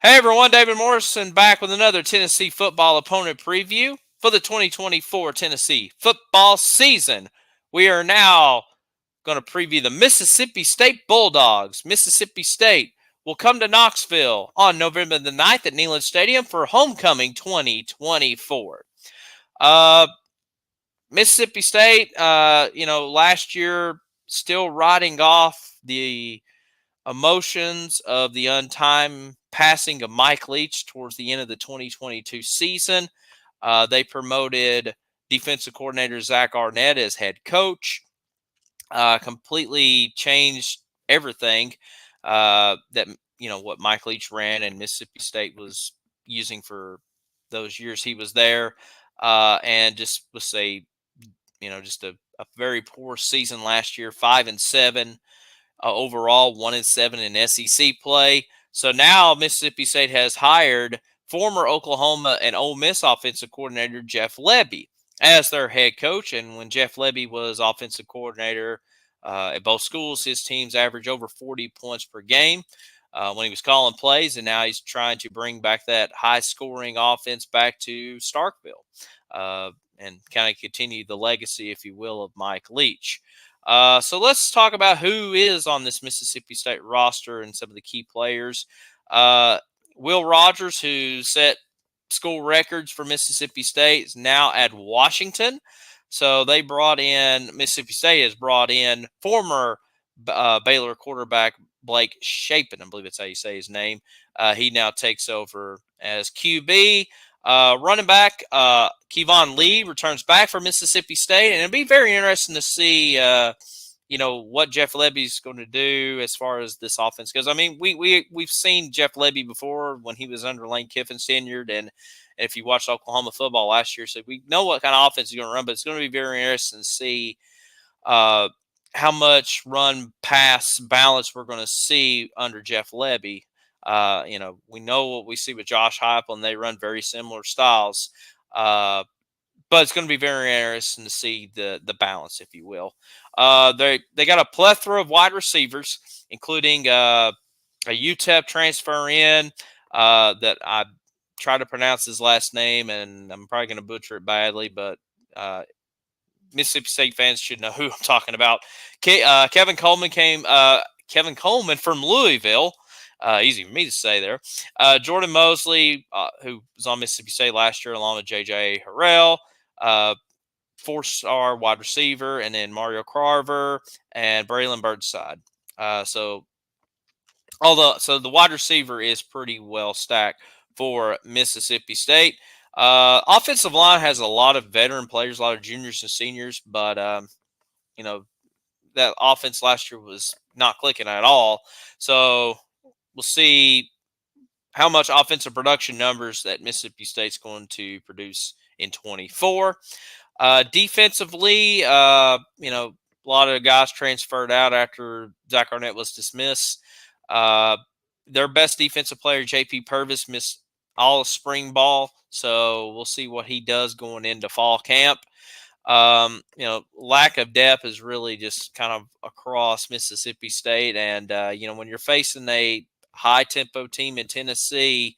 Hey everyone, David Morrison back with another Tennessee football opponent preview for the 2024 Tennessee football season. We are now going to preview the Mississippi State Bulldogs. Mississippi State will come to Knoxville on November the 9th at Neyland Stadium for Homecoming 2024. Uh, Mississippi State, last year still riding off the emotions of the untimed passing of Mike Leach towards the end of the 2022 season. They promoted defensive coordinator Zach Arnett as head coach, completely changed everything that what Mike Leach ran and Mississippi State was using for those years he was there, and just was just a very poor season last year, 5-7 overall, 1-7 in SEC play. So now Mississippi State has hired former Oklahoma and Ole Miss offensive coordinator Jeff Lebby as their head coach. And when Jeff Lebby was offensive coordinator at both schools, his teams averaged over 40 points per game when he was calling plays. And now he's trying to bring back that high scoring offense back to Starkville and kind of continue the legacy, if you will, of Mike Leach. So let's talk about who is on this Mississippi State roster and some of the key players. Will Rogers, who set school records for Mississippi State, is now at Washington. So Mississippi State has brought in former Baylor quarterback Blake Shapen. I believe that's how you say his name. He now takes over as QB. Running back, Kevon Lee returns back for Mississippi State, and it'll be very interesting to see, what Jeff Lebby's going to do as far as this offense goes. I mean, we've seen Jeff Lebby before when he was under Lane Kiffin's tenured, and if you watched Oklahoma football last year, so we know what kind of offense he's going to run, but it's going to be very interesting to see how much run-pass balance we're going to see under Jeff Lebby. We know what we see with Josh Heupel, and they run very similar styles. But it's going to be very interesting to see the balance, if you will. They got a plethora of wide receivers, including a UTEP transfer in that I try to pronounce his last name, and I'm probably going to butcher it badly, but Mississippi State fans should know who I'm talking about. Kevin Coleman Kevin Coleman from Louisville. Easy for me to say there. Jordan Mosley, who was on Mississippi State last year, along with J.J. Harrell, four-star wide receiver, and then Mario Carver and Braylon Burnside. So the wide receiver is pretty well stacked for Mississippi State. Offensive line has a lot of veteran players, a lot of juniors and seniors, but that offense last year was not clicking at all. So we'll see how much offensive production numbers that Mississippi State's going to produce in 24. Defensively, a lot of guys transferred out after Zach Arnett was dismissed. Their best defensive player, J.P. Purvis, missed all of spring ball, so we'll see what he does going into fall camp. Lack of depth is really just kind of across Mississippi State, and when you're facing a high tempo team in Tennessee,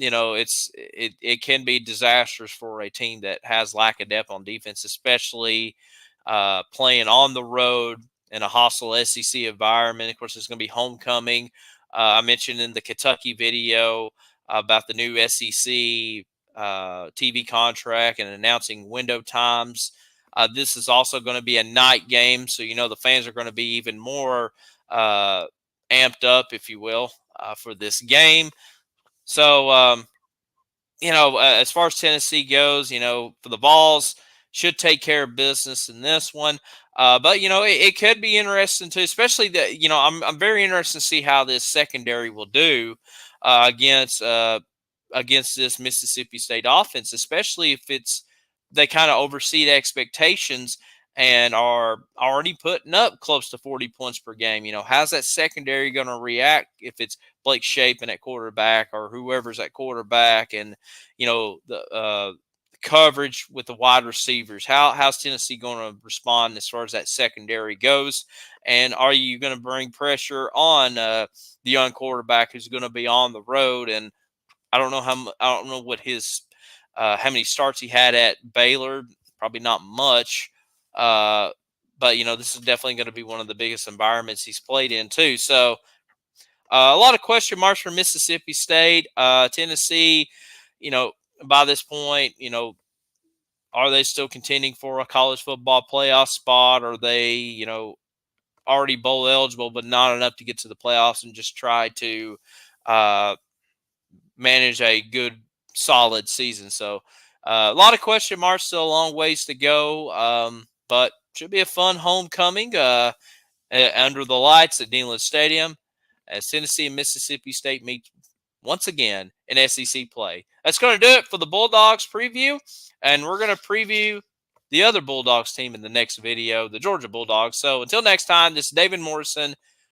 it can be disastrous for a team that has lack of depth on defense, especially playing on the road in a hostile SEC environment. Of course, it's going to be homecoming. I mentioned in the Kentucky video about the new SEC TV contract and announcing window times. This is also going to be a night game, so the fans are going to be even more amped up, if you will, for this game. So, as far as Tennessee goes, for the Vols, should take care of business in this one. But it could be interesting too, especially that I'm very interested to see how this secondary will do against this Mississippi State offense, especially if they kind of oversee the expectations and are already putting up close to 40 points per game. How's that secondary going to react if it's Blake Shapen at quarterback or whoever's at quarterback, and the coverage with the wide receivers. How's Tennessee going to respond as far as that secondary goes? And are you going to bring pressure on the young quarterback who's going to be on the road? And I don't know what his how many starts he had at Baylor. Probably not much. But this is definitely going to be one of the biggest environments he's played in too. So a lot of question marks for Mississippi State, Tennessee. By this point, are they still contending for a college football playoff spot? Are they, already bowl eligible, but not enough to get to the playoffs and just try to uh, manage a good, solid season? So a lot of question marks, still a long ways to go, but should be a fun homecoming under the lights at Neyland Stadium as Tennessee and Mississippi State meet once again in SEC play. That's going to do it for the Bulldogs preview, and we're going to preview the other Bulldogs team in the next video, the Georgia Bulldogs. So until next time, this is David Morrison